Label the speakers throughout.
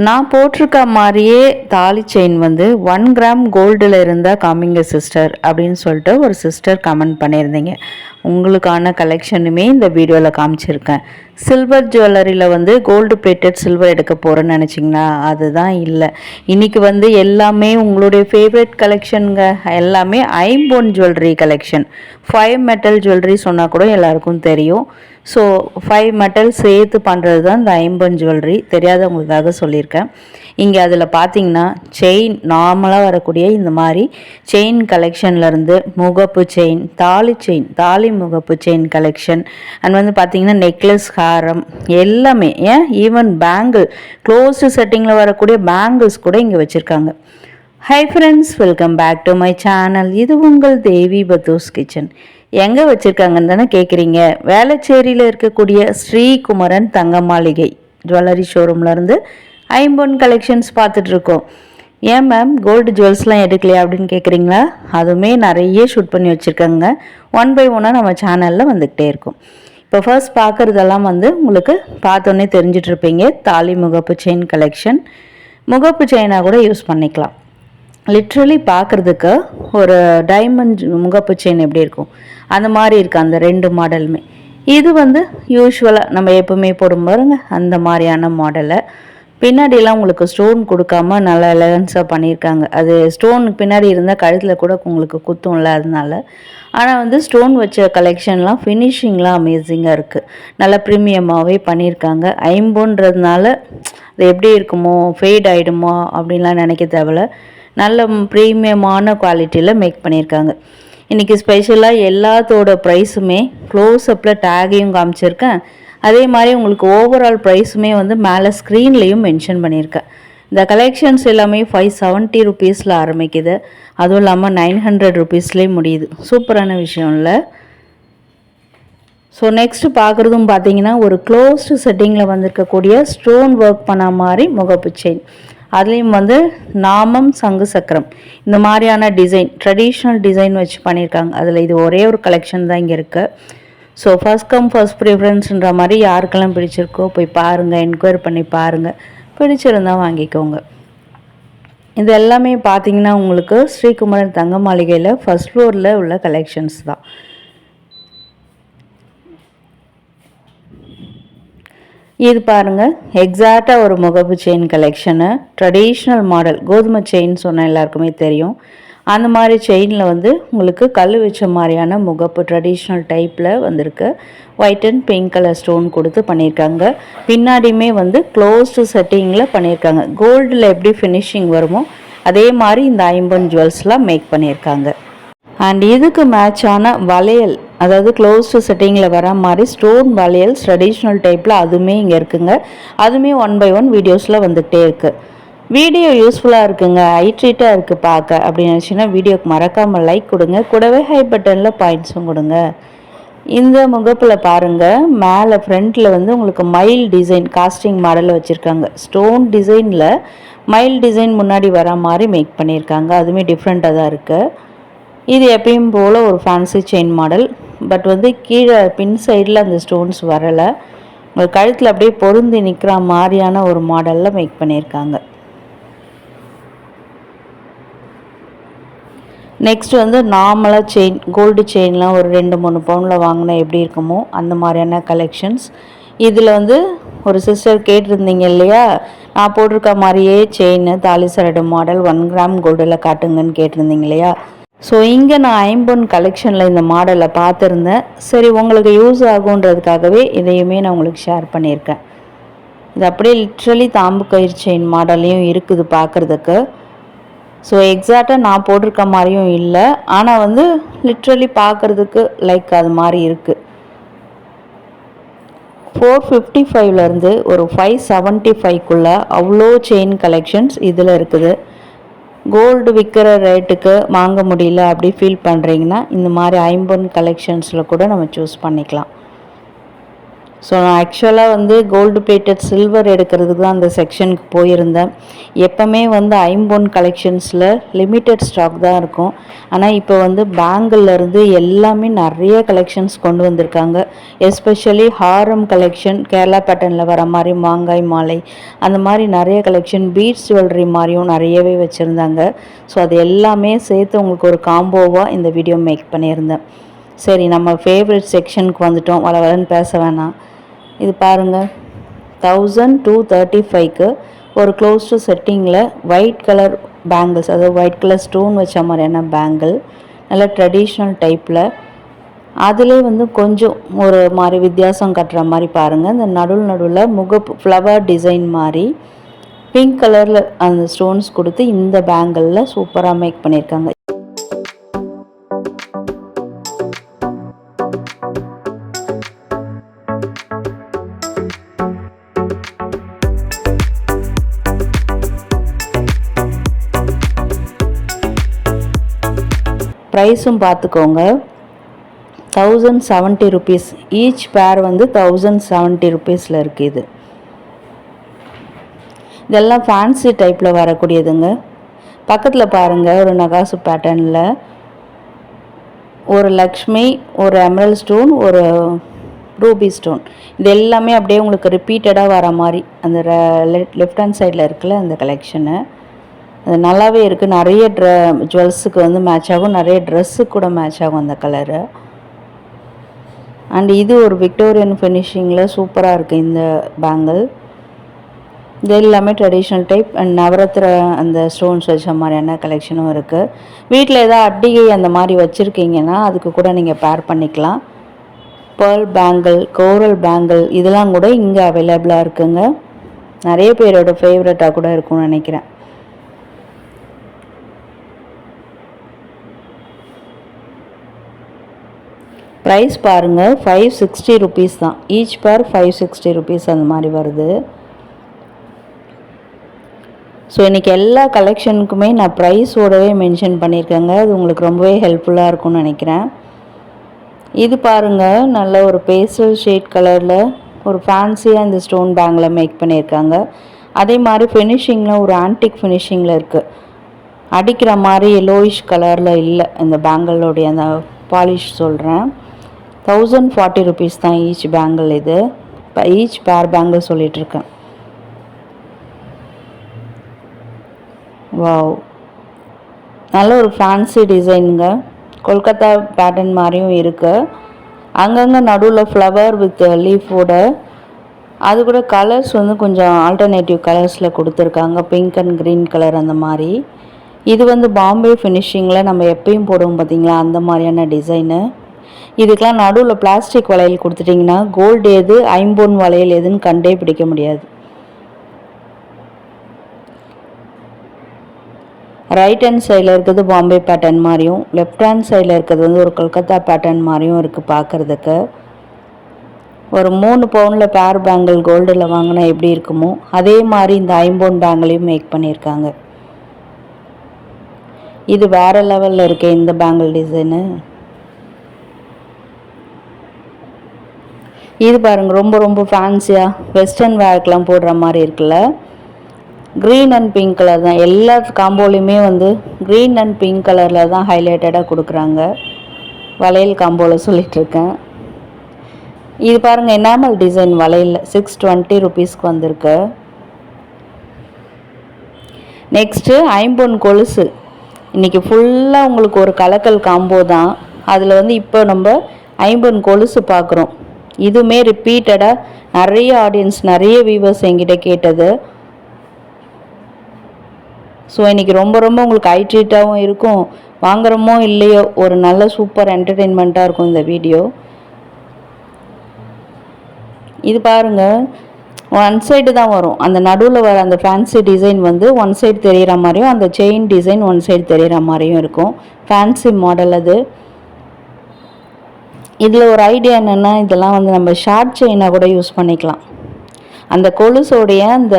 Speaker 1: நான் போட்டிருக்க மாதிரியே தாலி செயின் வந்து 1 கிராம் கோல்டில் இருந்தால் காமிங்க சிஸ்டர் அப்படின்னு சொல்லிட்டு ஒரு சிஸ்டர் கமெண்ட் பண்ணியிருந்தீங்க. உங்களுக்கான கலெக்ஷனுமே இந்த வீடியோவில் காமிச்சிருக்கேன். சில்வர் ஜுவல்லரியில் வந்து கோல்டு பிளேட்டட் சில்வர் எடுக்க போகிறேன்னு நினச்சிங்கன்னா அதுதான் இல்லை. இன்றைக்கி வந்து எல்லாமே உங்களுடைய ஃபேவரட் கலெக்ஷனுங்க. எல்லாமே ஐம்பொன் ஜுவல்லரி கலெக்ஷன். 5 மெட்டல் ஜுவல்லரி சொன்னால் கூட எல்லாருக்கும் தெரியும். ஸோ 5 மெட்டல் சேர்த்து பண்ணுறது தான் இந்த ஐம்பொன் ஜுவல்லரி. தெரியாதவங்களுக்காக சொல்லியிருக்கேன். இங்கே அதில் பார்த்தீங்கன்னா செயின் நார்மலாக வரக்கூடிய இந்த மாதிரி செயின் கலெக்ஷன்லேருந்து முகப்பு செயின், தாலி முகப்பு செயின் கலெக்ஷன் அண்ட் வந்து பார்த்திங்கன்னா நெக்லஸ், ஹாரம் எல்லாமே, ஈவன் பேங்கிள், க்ளோஸ்டு செட்டிங்கில் வரக்கூடிய பேங்கிள்ஸ் கூட இங்கே வச்சுருக்காங்க. Hi friends, welcome back to my channel. இது உங்கள் தேவி பத்தூஸ் கிச்சன். எங்கே வச்சுருக்காங்கன்னு தானே கேட்குறீங்க. வேளச்சேரியில் இருக்கக்கூடிய ஸ்ரீகுமரன் தங்க மாளிகை ஜுவல்லரி ஷோரூம்லேருந்து ஐம்பொன் கலெக்ஷன்ஸ் பார்த்துட்ருக்கோம். ஏன் மேம் கோல்டு ஜுவல்ஸ்லாம் எடுக்கலையா அப்படின்னு கேட்குறீங்களா? அதுவுமே நிறைய ஷூட் பண்ணி வச்சுருக்காங்க. 1 by 1 நம்ம சேனலில் வந்துக்கிட்டே இருக்கும். இப்போ ஃபர்ஸ்ட் பார்க்குறதெல்லாம் வந்து உங்களுக்கு பார்த்தோன்னே தெரிஞ்சிட்ருப்பீங்க. தாலி முகப்பு செயின் கலெக்ஷன். முகப்பு செயினாக கூட யூஸ் பண்ணிக்கலாம். லிட்ரலி பார்க்குறதுக்கு ஒரு டைமண்ட் முகப்பு செயின் எப்படி இருக்கும் அந்த மாதிரி இருக்குது அந்த 2 மாடலுமே. இது வந்து யூஸ்வலாக நம்ம எப்பவுமே போடும் பாருங்க அந்த மாதிரியான மாடலை. பின்னாடியெல்லாம் உங்களுக்கு ஸ்டோன் கொடுக்காம நல்லா எலகன்ஸாக பண்ணியிருக்காங்க. அது ஸ்டோனுக்கு பின்னாடி இருந்தால் கழுத்தில் கூட உங்களுக்கு குத்தும்ல, அதனால. ஆனால் வந்து ஸ்டோன் வச்ச கலெக்ஷன்லாம் ஃபினிஷிங்லாம் அமேசிங்காக இருக்குது. நல்லா ப்ரீமியமாகவே பண்ணியிருக்காங்க. ஐம்பொன்றதுனால அது எப்படி இருக்குமோ, ஃபேட் ஆகிடுமோ அப்படின்லாம் நினைக்க தேவையில்ல. நல்ல ப்ரீமியமான குவாலிட்டியில் மேக் பண்ணியிருக்காங்க. இன்றைக்கி ஸ்பெஷலாக எல்லாத்தோட ப்ரைஸுமே க்ளோஸ்அப்பில் டேகையும் காமிச்சிருக்கேன். அதே மாதிரி உங்களுக்கு ஓவரால் ப்ரைஸுமே வந்து மேலே ஸ்க்ரீன்லேயும் மென்ஷன் பண்ணியிருக்கேன். இந்த கலெக்ஷன்ஸ் எல்லாமே 570 ருபீஸில் ஆரம்பிக்குது. அதுவும் இல்லாமல் 900 ருபீஸ்லேயே முடியுது. சூப்பரான விஷயம் இல்லை? ஸோ நெக்ஸ்ட்டு பார்க்குறதும் பார்த்தீங்கன்னா ஒரு க்ளோஸ்டு செட்டிங்கில் வந்திருக்கக்கூடிய ஸ்டோன் ஒர்க் பண்ண மாதிரி முகப்பு செயின். அதுலேயும் வந்து நாமம், சங்கு சக்கரம் இந்த மாதிரியான டிசைன், ட்ரெடிஷ்னல் டிசைன் வச்சு பண்ணியிருக்காங்க. அதில் இது ஒரே ஒரு கலெக்ஷன் தான் இங்கே இருக்குது. ஸோ ஃபர்ஸ்ட் கம் ஃபர்ஸ்ட் ப்ரிஃபரன்ஸ்ன்ற மாதிரி யாருக்கெல்லாம் பிடிச்சிருக்கோ போய் பாருங்கள், என்கொயரி பண்ணி பாருங்கள். பிடிச்சிருந்தால் வாங்கிக்கோங்க. இது எல்லாமே பார்த்தீங்கன்னா உங்களுக்கு ஸ்ரீகுமரன் தங்க மாளிகையில் ஃபர்ஸ்ட் ஃப்ளோரில் உள்ள கலெக்ஷன்ஸ் தான். இது பாருங்கள், எக்ஸாக்டாக ஒரு முகப்பு செயின் கலெக்ஷனு. ட்ரெடிஷ்னல் மாடல் கோதுமை செயின் சொன்னால் எல்லாருக்குமே தெரியும். அந்த மாதிரி செயினில் வந்து உங்களுக்கு கல் வச்ச மாதிரியான முகப்பு ட்ரெடிஷ்னல் டைப்பில் வந்திருக்கு. White and pink colour stone கொடுத்து பண்ணியிருக்காங்க. பின்னாடியுமே வந்து க்ளோஸ்டு செட்டிங்கில் பண்ணியிருக்காங்க. கோல்டில் எப்படி ஃபினிஷிங் வருமோ அதே மாதிரி இந்த ஐம்பொன் ஜுவல்ஸ்லாம் மேக் பண்ணியிருக்காங்க. அண்ட் இதுக்கு மேட்சான வளையல், அதாவது க்ளோஸ்டு செட்டிங்கில் வர மாதிரி ஸ்டோன் வளையல் ட்ரெடிஷ்னல் டைப்பில் அதுவுமே இங்கே இருக்குங்க. அதுவுமே 1 by 1 வீடியோஸில் வந்துகிட்டே இருக்குது. வீடியோ யூஸ்ஃபுல்லாக இருக்குங்க, ஹைட்ரேட்டாக இருக்குது பார்க்க அப்படின்னு நினச்சிங்கன்னா வீடியோக்கு மறக்காமல் லைக் கொடுங்க. கூடவே ஹை பட்டனில் பாயிண்ட்ஸும் கொடுங்க. இந்த முகப்பில் பாருங்கள், மேலே ஃப்ரண்ட்டில் வந்து உங்களுக்கு மயில் டிசைன் காஸ்டிங் மாடலில் வச்சுருக்காங்க. ஸ்டோன் டிசைனில் மயில் டிசைன் முன்னாடி வர மாதிரி மேக் பண்ணியிருக்காங்க. அதுவுமே டிஃப்ரெண்ட்டாக தான் இருக்குது. இது எப்பயும் போல் ஒரு ஃபேன்சி செயின் மாடல். பட் வந்து கீழே பின் சைடில் அந்த ஸ்டோன்ஸ் வரலை. உங்கள் கழுத்தில் அப்படியே பொருந்தி நிற்கிற மாதிரியான ஒரு மாடலில் மேக் பண்ணியிருக்காங்க. நெக்ஸ்ட் வந்து நார்மலாக செயின், கோல்டு செயின்லாம் ஒரு 2-3 பவுனில் வாங்கினா எப்படி இருக்குமோ அந்த மாதிரியான கலெக்ஷன்ஸ். இதில் வந்து ஒரு சிஸ்டர் கேட்டிருந்தீங்க இல்லையா, நான் போட்டிருக்க மாதிரியே செயின் தாலி சரடு மாடல் 1 கிராம் கோல்டில் காட்டுங்கன்னு கேட்டிருந்தீங்க இல்லையா. ஸோ இங்கே நான் ஐம்பொன் கலெக்ஷனில் இந்த மாடலை பார்த்துருந்தேன். சரி உங்களுக்கு யூஸ் ஆகுன்றதுக்காகவே இதையுமே நான் உங்களுக்கு ஷேர் பண்ணியிருக்கேன். இது அப்படியே லிட்ரலி தாம்பு கயிறு செயின் மாடல்லையும் இருக்குது பார்க்குறதுக்கு. ஸோ எக்ஸாக்டாக நான் போட்டிருக்க மாதிரியும் இல்லை, ஆனால் வந்து லிட்ரலி பார்க்குறதுக்கு லைக் அது மாதிரி இருக்குது. 455லேருந்து ஒரு 575க்குள்ளே அவ்வளோ செயின் கலெக்ஷன்ஸ் இதில் இருக்குது. கோல்டு விற்கிற ரேட்டுக்கு வாங்க முடியல அப்படி ஃபீல் பண்ணுறீங்கன்னா இந்த மாதிரி ஐம்பொன் கலெக்ஷன்ஸில் கூட நம்ம சூஸ் பண்ணிக்கலாம். ஸோ நான் ஆக்சுவலாக வந்து கோல்டு பிளேட்டட் சில்வர் எடுக்கிறதுக்கு தான் அந்த செக்ஷனுக்கு போயிருந்தேன். எப்போவுமே வந்து ஐம்பொன் கலெக்ஷன்ஸில் லிமிட்டட் ஸ்டாக் தான் இருக்கும். ஆனால் இப்போ வந்து பேங்கிள்லேருந்து எல்லாமே நிறைய கலெக்ஷன்ஸ் கொண்டு வந்திருக்காங்க. எஸ்பெஷலி ஹாரம் கலெக்ஷன், கேரளா பேட்டர்னில் வர மாதிரி மாங்காய் மாலை, அந்த மாதிரி நிறைய கலெக்ஷன், பீட்ஸ் ஜுவல்லரி மாதிரியும் நிறையவே வச்சுருந்தாங்க. ஸோ அது எல்லாமே சேர்த்து உங்களுக்கு ஒரு காம்போவாக இந்த வீடியோ மேக் பண்ணியிருந்தேன். சரி, நம்ம ஃபேவரட் செக்ஷனுக்கு வந்துட்டோம். வளவலன்னு பேச வேணாம். இது பாருங்கள், 1235க்கு ஒரு க்ளோஸ் டு செட்டிங்கில் ஒயிட் கலர் பேங்கிள்ஸ், அதாவது ஒயிட் கலர் ஸ்டோன் வச்ச மாதிரியான பேங்கிள், நல்ல ட்ரெடிஷ்னல் டைப்பில். அதிலே வந்து கொஞ்சம் ஒரு மாதிரி வித்தியாசம் கட்டுற மாதிரி பாருங்கள். இந்த நடுவில் முகப்பு ஃப்ளவர் டிசைன் மாதிரி பிங்க் கலரில் அந்த ஸ்டோன்ஸ் கொடுத்து இந்த பேங்கிளில் சூப்பராக மேக் பண்ணியிருக்காங்க. ப்ரைஸும் பார்த்துக்கோங்க, 1070 ருபீஸ். ஈச் பேர் வந்து 1070 ருபீஸில் இருக்குது. இதெல்லாம் ஃபேன்சி டைப்பில் வரக்கூடியதுங்க. பக்கத்தில் பாருங்கள், ஒரு நகாசு பேட்டர்னில் ஒரு லக்ஷ்மி, ஒரு எமரல்ட் ஸ்டோன், ஒரு ரூபி ஸ்டோன், இது எல்லாமே அப்படியே உங்களுக்கு ரிப்பீட்டடாக வர மாதிரி அந்த லெஃப்ட் ஹேண்ட் சைடில் இருக்குல்ல அந்த கலெக்ஷனு. அது நல்லாவே இருக்குது. நிறைய ஜுவல்ஸுக்கு வந்து மேட்ச் ஆகும், நிறைய ட்ரெஸ்ஸுக்கு கூட மேட்ச் ஆகும் அந்த கலரு. அண்ட் இது ஒரு விக்டோரியன் ஃபினிஷிங்கில் சூப்பராக இருக்குது இந்த பேங்கிள். இது எல்லாமே ட்ரெடிஷ்னல் டைப் அண்ட் நவரத்ன அந்த ஸ்டோன்ஸ் வச்ச மாதிரியான கலெக்ஷனும் இருக்குது. வீட்டில் ஏதாவது அட்டிகை அந்த மாதிரி வச்சுருக்கீங்கன்னா அதுக்கு கூட நீங்கள் பேர் பண்ணிக்கலாம். பேர்ல் பேங்கிள், கோரல் பேங்கிள், இதெல்லாம் கூட இங்கே அவைலபிளாக இருக்குங்க. நிறைய பேரோட ஃபேவரட்டாக கூட இருக்கும்னு நினைக்கிறேன். ப்ரைஸ் பாருங்கள், 560 ருபீஸ் தான். ஈச் பேர் 560 ருபீஸ் அந்த மாதிரி வருது. ஸோ இன்றைக்கி எல்லா கலெக்ஷனுக்குமே நான் ப்ரைஸோடவே மென்ஷன் பண்ணியிருக்கேங்க. அது உங்களுக்கு ரொம்பவே ஹெல்ப்ஃபுல்லாக இருக்கும்னு நினைக்கிறேன். இது பாருங்கள், நல்ல ஒரு பேஸ்டல் ஷேட் கலரில் ஒரு ஃபேன்சியாக இந்த ஸ்டோன் பேங்கில் மேக் பண்ணியிருக்காங்க. அதே மாதிரி ஃபினிஷிங்கில் ஒரு ஆன்டிக் ஃபினிஷிங்கில் இருக்குது. அடிக்கிற மாதிரி எல்லோயிஷ் கலரில் இல்லை இந்த பேங்கிளோடைய அந்த பாலிஷ் சொல்கிறேன். 1040 ருபீஸ் தான் ஈச் பேங்கிள். இது இப்போ ஈச் பேர் பேங்கிள் சொல்லிகிட்ருக்கேன். வாவ், நல்ல ஒரு ஃபேன்சி டிசைனுங்க. கொல்கத்தா பேட்டர்ன் மாதிரியும் இருக்குது. அங்கங்கே நடுவில் ஃப்ளவர் வித் லீஃபோட, அது கூட கலர்ஸ் வந்து கொஞ்சம் ஆல்டர்னேட்டிவ் கலர்ஸில் கொடுத்துருக்காங்க, பிங்க் அண்ட் க்ரீன் கலர் அந்த மாதிரி. இது வந்து பாம்பே ஃபினிஷிங்கில் நம்ம எப்பயும் போடுவோம் பார்த்தீங்களா, அந்த மாதிரியான டிசைனு. இதுக்கெலாம் நடுவில் பிளாஸ்டிக் வளையல் கொடுத்துட்டிங்கன்னா கோல்டு எது ஐம்பொன் வளையல் எதுன்னு கண்டே பிடிக்க முடியாது. ரைட் ஹேண்ட் சைடில் இருக்கிறது பாம்பே பேட்டர்ன் மாதிரியும், லெஃப்ட் ஹேண்ட் சைடில் இருக்கிறது வந்து ஒரு கொல்கத்தா பேட்டர்ன் மாதிரியும் இருக்குது பார்க்குறதுக்கு. ஒரு 3 பவுனில் பேர் பேங்கிள் கோல்டில் வாங்கினா எப்படி இருக்குமோ அதே மாதிரி இந்த ஐம்பொன் பேங்கிளையும் மேக் பண்ணியிருக்காங்க. இது வேறு லெவலில் இருக்கே இந்த பேங்கிள் டிசைனு. இது பாருங்கள், ரொம்ப ரொம்ப ஃபேன்சியாக வெஸ்டர்ன் வேர்க்கெலாம் போடுற மாதிரி இருக்குல்ல. க்ரீன் அண்ட் பிங்க் கலர் தான் எல்லா காம்போலையுமே வந்து க்ரீன் அண்ட் பிங்க் கலரில் தான் ஹைலைட்டடாக கொடுக்குறாங்க. வளையல் காம்போவில் சொல்லிகிட்ருக்கேன். இது பாருங்கள், எனாமல் டிசைன் வளையல் 620 ருபீஸ்க்கு வந்திருக்கு. நெக்ஸ்ட்டு ஐம்பொன் கொலுசு. இன்றைக்கி ஃபுல்லாக உங்களுக்கு ஒரு கலக்கல் காம்போ தான். அதில் வந்து இப்போ நம்ம ஐம்பொன் கொலுசு பார்க்குறோம். இதுவுமே ரிப்பீட்டடாக நிறைய ஆடியன்ஸ், நிறைய வியூவர்ஸ் என்கிட்ட கேட்டது. ஸோ இன்றைக்கி ரொம்ப ரொம்ப உங்களுக்கு ஐ ட்ரீட்டாகவும் இருக்கும், வாங்குறோமோ இல்லையோ ஒரு நல்ல சூப்பர் என்டர்டெயின்மெண்ட்டாக இருக்கும் இந்த வீடியோ. இது பாருங்கள், ஒன் சைடு தான் வரும். அந்த நடுவில் வர அந்த ஃபேன்சி டிசைன் வந்து ஒன் சைடு தெரிகிற மாதிரியும், அந்த செயின் டிசைன் ஒன் சைடு தெரிகிற மாதிரியும் இருக்கும். ஃபேன்சி மாடல் அது. இதில் ஒரு ஐடியா என்னென்னா, இதெல்லாம் வந்து நம்ம ஷார்ட் செயினாக கூட யூஸ் பண்ணிக்கலாம். அந்த கொலுசோடைய அந்த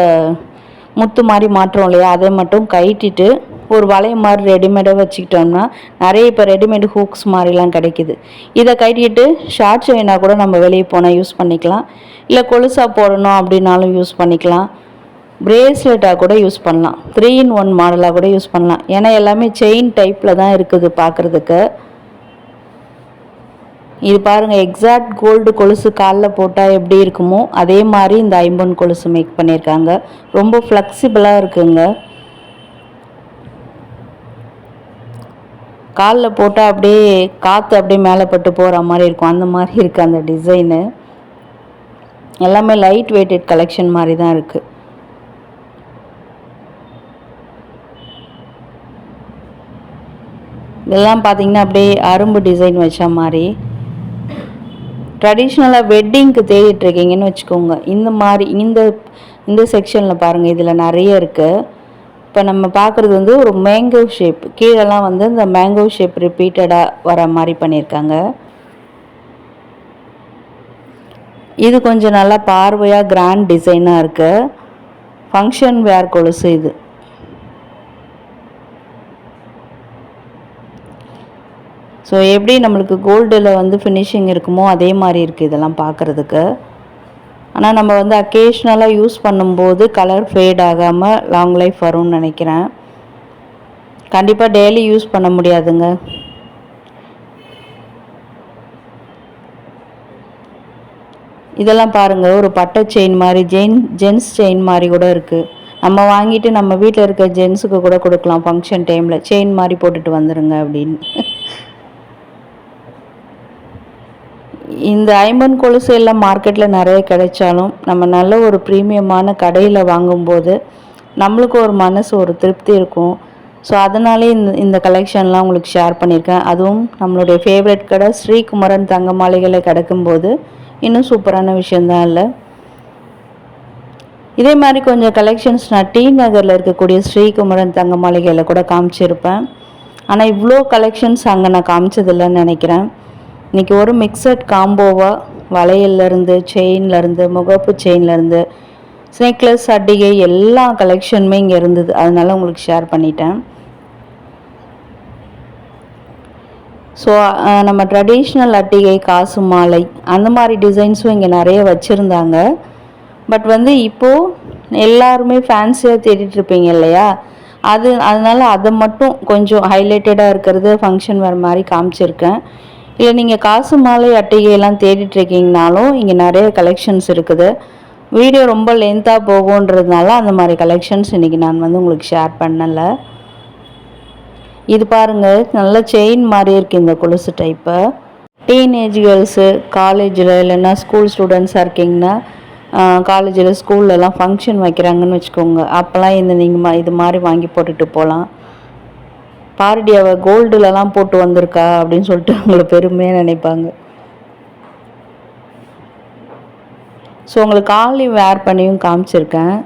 Speaker 1: முத்து மாதிரி மாற்றோம் இல்லையா, அதை மட்டும் கட்டிட்டு ஒரு வளைய மாதிரி ரெடிமேடாக வச்சுக்கிட்டோம்னா நிறைய இப்போ ரெடிமேட் ஹூக்ஸ் மாதிரிலாம் கிடைக்கிது. இதை கட்டிட்டு ஷார்ட் செயினாக கூட நம்ம வெளியே போனால் யூஸ் பண்ணிக்கலாம், இல்லை கொலுசாக போடணும் அப்படின்னாலும் யூஸ் பண்ணிக்கலாம், பிரேஸ்லெட்டாக கூட யூஸ் பண்ணலாம், 3-in-1 மாடலாக கூட யூஸ் பண்ணலாம். ஏன்னா எல்லாமே செயின் டைப்பில் தான் இருக்குது பார்க்குறதுக்கு. இது பாருங்கள், எக்ஸாக்ட் கோல்டு கொலுசு காலில் போட்டால் எப்படி இருக்குமோ அதே மாதிரி இந்த ஐம்பொன் கொலுசு மேக் பண்ணியிருக்காங்க. ரொம்ப ஃப்ளெக்சிபிளாக இருக்குங்க. காலில் போட்டால் அப்படியே காற்று அப்படியே மேலே பட்டு போகிற மாதிரி இருக்கும், அந்த மாதிரி இருக்குது அந்த டிசைனு. எல்லாமே லைட் வெயிட்டட் கலெக்ஷன் மாதிரி தான் இருக்குது. இதெல்லாம் பார்த்தீங்கன்னா அப்படியே அரும்பு டிசைன் வச்ச மாதிரி. ட்ரெடிஷ்னலாக வெட்டிங்க்கு தேடிட்டுருக்கீங்கன்னு வச்சுக்கோங்க, இந்த மாதிரி இந்த செக்ஷனில் பாருங்கள், இதில் நிறைய இருக்குது. இப்போ நம்ம பார்க்குறது வந்து ஒரு மேங்கோ ஷேப், கீழெல்லாம் வந்து இந்த மேங்கோ ஷேப் ரிப்பீட்டடாக வர மாதிரி பண்ணியிருக்காங்க. இது கொஞ்சம் நல்லா பார்வையாக கிராண்ட் டிசைனாக இருக்குது. ஃபங்க்ஷன் வேர் கொலுசு இது. ஸோ எப்படி நம்மளுக்கு கோல்டில் வந்து ஃபினிஷிங் இருக்குமோ அதே மாதிரி இருக்குது இதெல்லாம் பார்க்குறதுக்கு. ஆனால் நம்ம வந்து அக்கேஷ்னலாக யூஸ் பண்ணும்போது கலர் ஃபேட் ஆகாமல் லாங் லைஃப் வரும்னு நினைக்கிறேன். கண்டிப்பாக டெய்லி யூஸ் பண்ண முடியாதுங்க. இதெல்லாம் பாருங்கள், ஒரு பட்டை செயின் மாதிரி ஜென்ஸ் செயின் மாதிரி கூட இருக்குது. நம்ம வாங்கிட்டு நம்ம வீட்டில் இருக்க ஜென்ஸுக்கு கூட கொடுக்கலாம், ஃபங்க்ஷன் டைமில் செயின் மாதிரி போட்டுட்டு வந்துடுங்க அப்படின்னு. இந்த ஐம்பொன் கொலுசு எல்லாம் மார்க்கெட்டில் நிறைய கிடைச்சாலும் நம்ம நல்ல ஒரு ப்ரீமியமான கடையில் வாங்கும்போது நம்மளுக்கு ஒரு மனசு ஒரு திருப்தி இருக்கும். ஸோ அதனாலே இந்த கலெக்ஷன்லாம் உங்களுக்கு ஷேர் பண்ணியிருக்கேன். அதுவும் நம்மளுடைய ஃபேவரட் கடை ஸ்ரீகுமரன் தங்க மாளிகையில் கிடைக்கும்போது இன்னும் சூப்பரான விஷயந்தான் இல்லை. இதே மாதிரி கொஞ்சம் கலெக்ஷன்ஸ் நான் டி நகரில் இருக்கக்கூடிய ஸ்ரீகுமரன் தங்க மாளிகையில் கூட காமிச்சிருப்பேன். ஆனால் இவ்வளோ கலெக்ஷன்ஸ் அங்கே நான் காமிச்சதில்லைன்னு நினைக்கிறேன். இன்றைக்கி ஒரு மிக்சட் காம்போவாக வளையல்லேருந்து செயின்லேருந்து முகப்பு செயின்லேருந்து நெக்லஸ் அட்டிகை எல்லா கலெக்ஷனுமே இங்கே இருந்தது. அதனால உங்களுக்கு ஷேர் பண்ணிட்டேன். ஸோ நம்ம ட்ரெடிஷ்னல் அட்டிகை காசு மாலை அந்த மாதிரி டிசைன்ஸும் இங்கே நிறைய வச்சுருந்தாங்க. பட் வந்து இப்போது எல்லாருமே ஃபேன்சியாக தேடிட்டுருப்பீங்க இல்லையா, அதனால் அதை மட்டும் கொஞ்சம் ஹைலைட்டடாக இருக்கிறது ஃபங்க்ஷன் வேறு மாதிரி காமிச்சிருக்கேன். இல்லை நீங்கள் காசு மாலை அட்டிகையெல்லாம் தேடிட்டுருக்கீங்கனாலும் இங்கே நிறைய கலெக்ஷன்ஸ் இருக்குது. வீடியோ ரொம்ப லென்த்தாக போகுன்றதுனால அந்த மாதிரி கலெக்ஷன்ஸ் இன்றைக்கி நான் வந்து உங்களுக்கு ஷேர் பண்ணலை. இது பாருங்கள், நல்ல செயின் மாதிரி இருக்குது இந்த கொலுசு டைப்பு. டீனேஜ் கேர்ள்ஸு காலேஜில் இல்லைன்னா ஸ்கூல் ஸ்டூடெண்ட்ஸாக இருக்கீங்கன்னா காலேஜில் ஸ்கூல்லலாம் ஃபங்க்ஷன் வைக்கிறாங்கன்னு வச்சுக்கோங்க, அப்போல்லாம் நீங்கள் இது மாதிரி வாங்கி போட்டுட்டு போகலாம். பாரடி அவள் கோல்டுலலாம் போட்டு வந்திருக்கா அப்படின்னு சொல்லிட்டு அவங்கள பெருமையாக நினைப்பாங்க. ஸோ உங்களுக்கு ஆன்லைன் வேர் பண்ணியும் காமிச்சிருக்கேன்.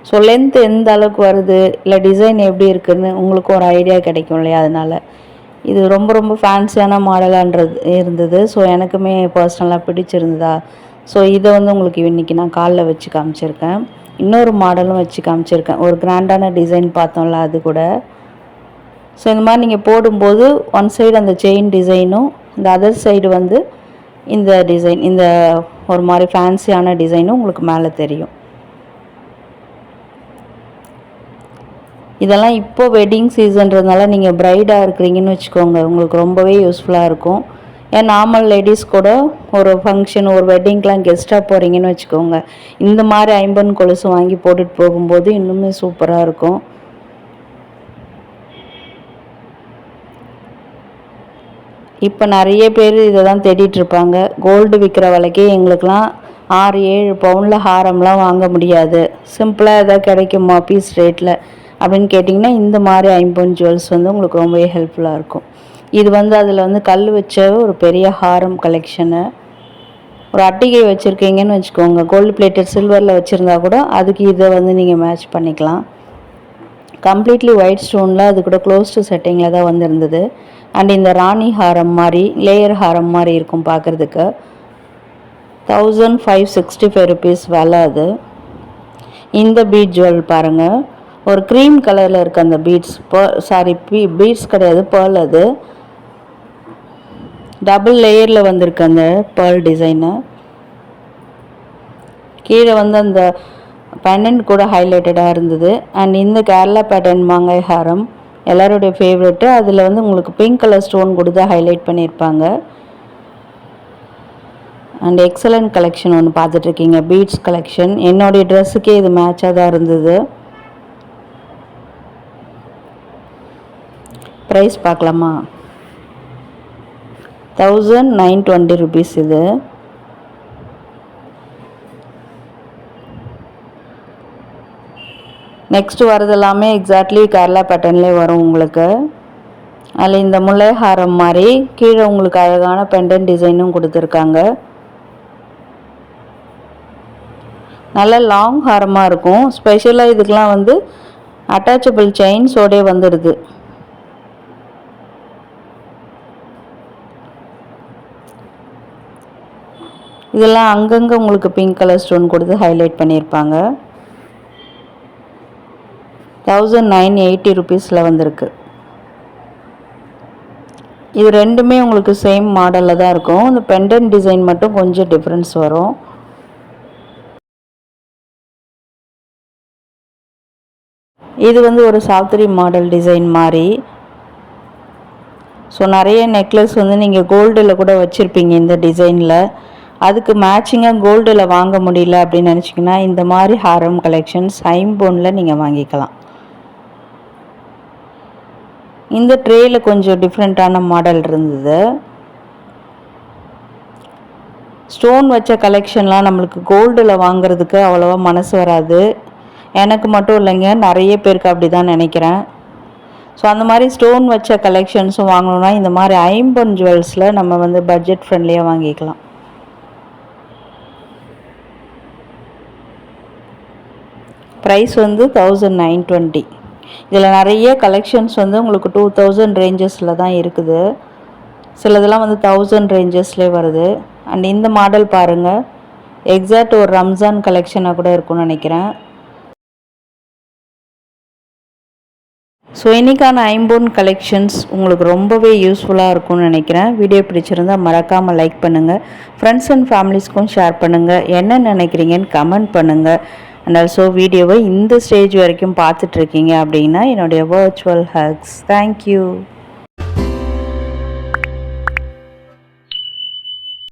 Speaker 1: ஸோ லென்த் எந்த அளவுக்கு வருது, இல்லை டிசைன் எப்படி இருக்குதுன்னு உங்களுக்கு ஒரு ஐடியா கிடைக்கும் இல்லையா. அதனால் இது ரொம்ப ரொம்ப ஃபேன்சியான மாடலான்றது இருந்தது. ஸோ எனக்குமே பர்சனலாக பிடிச்சிருந்ததா. ஸோ இதை வந்து உங்களுக்கு இன்றைக்கி நான் காலில் வச்சு காமிச்சிருக்கேன். இன்னொரு மாடலும் வச்சு காமிச்சிருக்கேன். ஒரு கிராண்டான டிசைன் பார்த்தோம்ல அது கூட. ஸோ இந்த மாதிரி நீங்கள் போடும்போது ஒன் சைடு அந்த செயின் டிசைனும் இந்த அதர் சைடு வந்து இந்த டிசைன், இந்த ஒரு மாதிரி ஃபேன்சியான டிசைனும் உங்களுக்கு மேலே தெரியும். இதெல்லாம் இப்போது வெட்டிங் சீசன்றதுனால நீங்கள் ப்ரைடாக இருக்கிறீங்கன்னு வச்சுக்கோங்க, உங்களுக்கு ரொம்பவே யூஸ்ஃபுல்லாக இருக்கும். ஏன் நார்மல் லேடிஸ் கூட ஒரு ஃபங்க்ஷன் ஒரு வெட்டிங்க்கெலாம் கெஸ்ட்டாக போகிறீங்கன்னு வச்சுக்கோங்க, இந்த மாதிரி ஐம்பொன் கொலுசு வாங்கி போட்டுட்டு போகும்போது இன்னுமே சூப்பராக இருக்கும். இப்போ நிறைய பேர் இதை தான் தேடிட்டுருப்பாங்க. கோல்டு விற்கிற விலைக்கே எங்களுக்கெலாம் 6-7 பவுனில் ஹாரம்லாம் வாங்க முடியாது, சிம்பிளாக எதாவது கிடைக்குமா பீஸ் ரேட்டில் அப்படின்னு கேட்டிங்கன்னா இந்த மாதிரி ஐம்பொன் ஜுவல்ஸ் வந்து உங்களுக்கு ரொம்பவே ஹெல்ப்ஃபுல்லாக இருக்கும். இது வந்து அதில் வந்து கல் வச்ச ஒரு பெரிய ஹாரம் கலெக்ஷனு. ஒரு அட்டிகை வச்சுருக்கீங்கன்னு வச்சுக்கோங்க, கோல்டு பிளேட்டட் சில்வரில் வச்சுருந்தா கூட அதுக்கு இதை வந்து நீங்கள் மேட்ச் பண்ணிக்கலாம். கம்ப்ளீட்லி ஒயிட் ஸ்டோனில் அது கூட க்ளோஸ்டு செட்டிங்கில் தான் வந்துருந்தது. அண்ட் இந்த ராணி ஹாரம் மாதிரி லேயர் ஹாரம் மாதிரி இருக்கும் பார்க்குறதுக்கு. 1565 ருபீஸ் விலை அது. இந்த பீட் ஜுவல் பாருங்கள், ஒரு க்ரீம் கலரில் இருக்க அந்த பீட்ஸ் பீட்ஸ் கிடையாது, பேர்ல். அது டபுள் லேயரில் வந்திருக்கு அந்த பேர்ல் டிசைனு. கீழே வந்து அந்த பெண்டன்ட் கூட ஹைலைட்டடாக இருந்தது. அண்ட் இந்த கேரளா பேட்டர்ன் மாங்காய் ஹாரம் எல்லாருடைய ஃபேவரெட்டு. அதில் வந்து உங்களுக்கு பிங்க் கலர் ஸ்டோன் கொடுத்து ஹைலைட் பண்ணியிருப்பாங்க. அண்ட் எக்ஸலண்ட் கலெக்ஷன் ஒன்று பார்த்துட்ருக்கீங்க, பீட்ஸ் கலெக்ஷன். என்னுடைய ட்ரெஸ்ஸுக்கே இது மேட்சாக தான் இருந்தது. ப்ரைஸ் பார்க்கலாமா? 1920 rupees இது. நெக்ஸ்ட் வரது எல்லாமே எக்ஸாக்ட்லி கேரளா பேட்டர்ன்லேயே வரும் உங்களுக்கு. அதில் இந்த முல்லை ஹாரம் மாதிரி கீழே உங்களுக்கு அழகான பெண்டன் டிசைனும் கொடுத்துருக்காங்க. நல்ல லாங் ஹாரமாக இருக்கும். ஸ்பெஷலாக இதுக்கெலாம் வந்து அட்டாச்சபிள் செயின்ஸோடே வந்துடுது. இதெல்லாம் அங்கங்கே உங்களுக்கு பிங்க் கலர் ஸ்டோன் கொடுத்து ஹைலைட் பண்ணியிருப்பாங்க. 1980 rupeesல வந்திருக்கு. இது ரெண்டுமே உங்களுக்கு சேம் மாடலில் தான் இருக்கும். இந்த பெண்டன் டிசைன் மட்டும் கொஞ்சம் டிஃப்ரென்ஸ் வரும். இது வந்து ஒரு சாவித்திரி மாடல் டிசைன் மாதிரி. ஸோ நிறைய நெக்லஸ் வந்து நீங்கள் கோல்டில் கூட வச்சுருப்பீங்க இந்த டிசைனில். அதுக்கு மேட்சிங்காக கோல்டில் வாங்க முடியல அப்படின்னு நினச்சிங்கன்னா இந்த மாதிரி ஹாரம் கலெக்ஷன்ஸ் ஐம்பொனில் நீங்கள் வாங்கிக்கலாம். இந்த ட்ரேயில் கொஞ்சம் டிஃப்ரெண்ட்டான மாடல் இருந்தது. ஸ்டோன் வச்ச கலெக்ஷன்லாம் நம்மளுக்கு கோல்டில் வாங்குறதுக்கு அவ்வளோவா மனசு வராது. எனக்கு மட்டும் இல்லைங்க, நிறைய பேருக்கு அப்படி தான் நினைக்கிறேன். ஸோ அந்த மாதிரி ஸ்டோன் வச்ச கலெக்ஷன்ஸும் வாங்கணுன்னா இந்த மாதிரி ஐம்பொன் ஜுவல்ஸில் நம்ம வந்து பட்ஜெட் ஃப்ரெண்ட்லியாக வாங்கிக்கலாம். ப்ரைஸ் வந்து 1920. இதில் நிறைய கலெக்ஷன்ஸ் வந்து உங்களுக்கு 2000 ரேஞ்சஸில் தான் இருக்குது. சிலதெல்லாம் வந்து 1000 ரேஞ்சஸ்லேயே வருது. அண்ட் இந்த மாடல் பாருங்கள், எக்ஸாக்ட் ஒரு ரம்ஜான் கலெக்ஷனாக கூட இருக்கும்னு நினைக்கிறேன். ஸோ இன்றைக்கான ஐம்பொன் கலெக்ஷன்ஸ் உங்களுக்கு ரொம்பவே யூஸ்ஃபுல்லாக இருக்கும்னு நினைக்கிறேன். வீடியோ பிடிச்சிருந்தால் மறக்காமல் லைக் பண்ணுங்கள், ஃப்ரெண்ட்ஸ் அண்ட் ஃபேமிலிஸ்க்கும் ஷேர் பண்ணுங்கள், என்ன நினைக்கிறீங்கன்னு கமெண்ட் பண்ணுங்கள். அண்ட் ஆல்சோ வீடியோவை இந்த ஸ்டேஜ் வரைக்கும் பார்த்துட்ருக்கீங்க அப்படின்னா என்னுடைய வர்ச்சுவல் ஹக்ஸ். தேங்க்யூ.